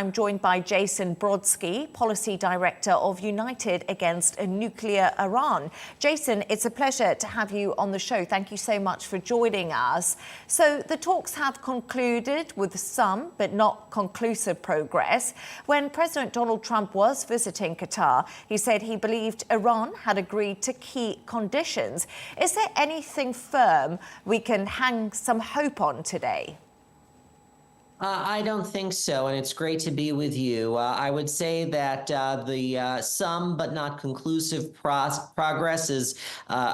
I'm joined by Jason Brodsky, Policy Director of United Against a Nuclear Iran. Jason, it's a pleasure to have you on the show. Thank you so much for joining us. So the talks have concluded with some, but not conclusive progress. When President Donald Trump was visiting Qatar, he said he believed Iran had agreed to key conditions. Is there anything firm we can hang some hope on today? I don't think so, and it's great to be with you. I would say that the some but not conclusive progress is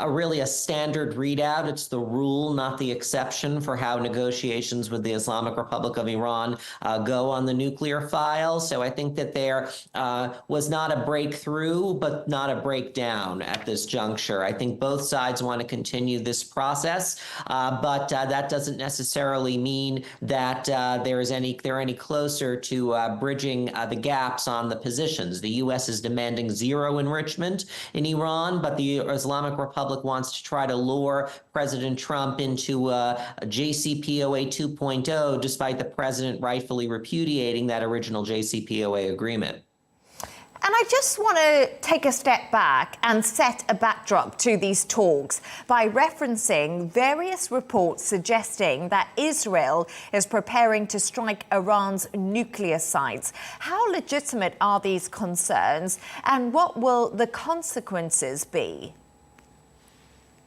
really a standard readout. It's the rule, not the exception, for how negotiations with the Islamic Republic of Iran go on the nuclear file. So I think that there was not a breakthrough, but not a breakdown at this juncture. I think both sides want to continue this process, but that doesn't necessarily mean that they're any closer to bridging the gaps on the positions. The U.S. is demanding zero enrichment in Iran, but the Islamic Republic wants to try to lure President Trump into JCPOA 2.0, despite the president rightfully repudiating that original JCPOA agreement. And I just want to take a step back and set a backdrop to these talks by referencing various reports suggesting that Israel is preparing to strike Iran's nuclear sites. How legitimate are these concerns, and what will the consequences be?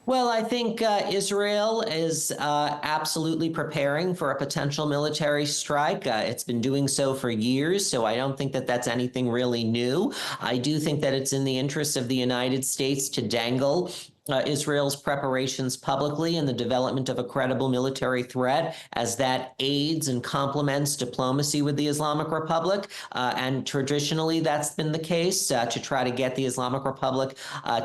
Well, I think Israel is absolutely preparing for a potential military strike. It's been doing so for years, so I don't think that that's anything really new. I do think that it's in the interest of the United States to dangle Israel's preparations publicly and the development of a credible military threat, as that aids and complements diplomacy with the Islamic Republic. And traditionally, that's been the case, to try to get the Islamic Republic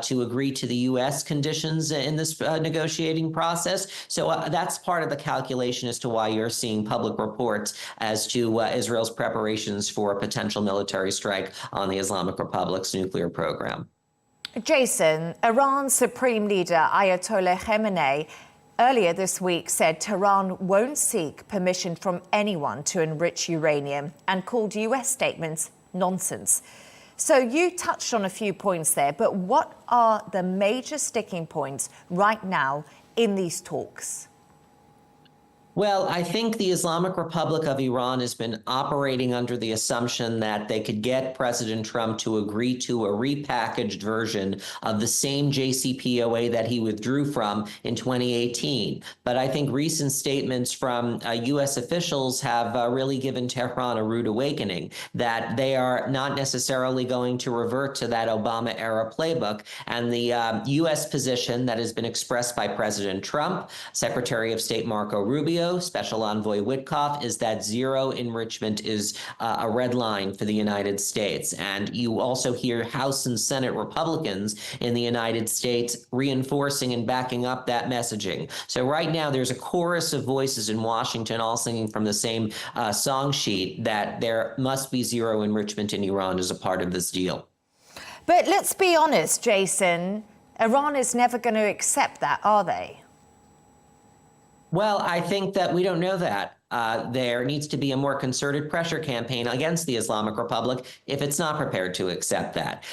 to agree to the U.S. conditions in this negotiating process. So that's part of the calculation as to why you're seeing public reports as to Israel's preparations for a potential military strike on the Islamic Republic's nuclear program. Jason, Iran's Supreme Leader Ayatollah Khamenei earlier this week said Tehran won't seek permission from anyone to enrich uranium and called US statements nonsense. So you touched on a few points there, but what are the major sticking points right now in these talks? Well, I think the Islamic Republic of Iran has been operating under the assumption that they could get President Trump to agree to a repackaged version of the same JCPOA that he withdrew from in 2018. But I think recent statements from U.S. officials have really given Tehran a rude awakening, that they are not necessarily going to revert to that Obama-era playbook. And the U.S. position that has been expressed by President Trump, Secretary of State Marco Rubio, Special Envoy Witkoff, is that zero enrichment is a red line for the United States. And you also hear House and Senate Republicans in the United States reinforcing and backing up that messaging. So right now there's a chorus of voices in Washington all singing from the same song sheet that there must be zero enrichment in Iran as a part of this deal. But let's be honest, Jason, Iran is never going to accept that, are they? Well, I think that we don't know that. There needs to be a more concerted pressure campaign against the Islamic Republic if it's not prepared to accept that.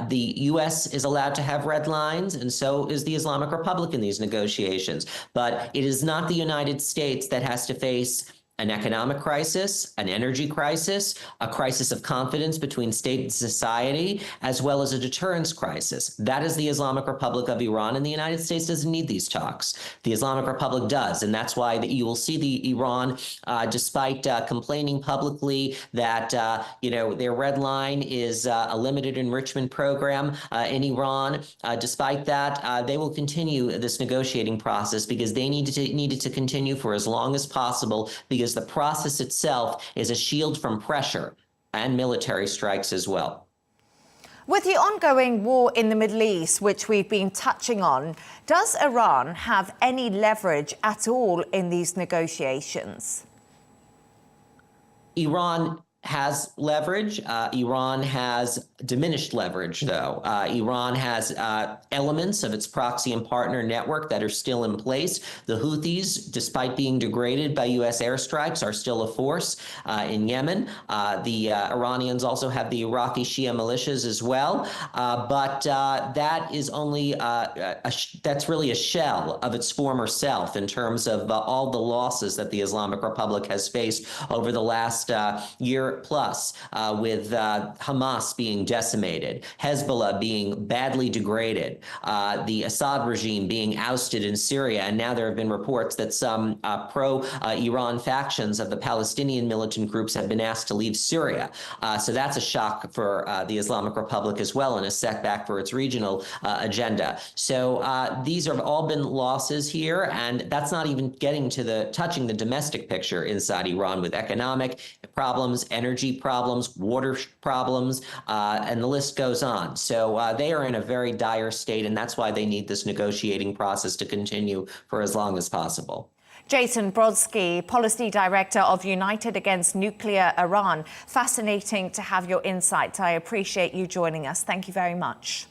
The U.S. is allowed to have red lines, and so is the Islamic Republic in these negotiations. But it is not the United States that has to face an economic crisis, an energy crisis, a crisis of confidence between state and society, as well as a deterrence crisis. That is the Islamic Republic of Iran, and the United States doesn't need these talks. The Islamic Republic does, and that's why you will see the Iran, despite complaining publicly that their red line is a limited enrichment program in Iran. Despite that, they will continue this negotiating process because they need it to continue for as long as possible, because the process itself is a shield from pressure and military strikes as well. With the ongoing war in the Middle East, which we've been touching on, does Iran have any leverage at all in these negotiations? Iran has leverage. Iran has diminished leverage, though. Iran has elements of its proxy and partner network that are still in place. The Houthis, despite being degraded by U.S. airstrikes, are still a force in Yemen. The Iranians also have the Iraqi Shia militias as well. But that is only, that's really a shell of its former self in terms of all the losses that the Islamic Republic has faced over the last year plus, with Hamas being decimated, Hezbollah being badly degraded, the Assad regime being ousted in Syria, and now there have been reports that some pro-Iran factions of the Palestinian militant groups have been asked to leave Syria. So that's a shock for the Islamic Republic as well, and a setback for its regional agenda. So these have all been losses here, and that's not even getting to touching the domestic picture inside Iran, with economic problems, energy problems, water problems, and the list goes on. So they are in a very dire state, and that's why they need this negotiating process to continue for as long as possible. Jason Brodsky, Policy Director of United Against Nuclear Iran. Fascinating to have your insights. I appreciate you joining us. Thank you very much.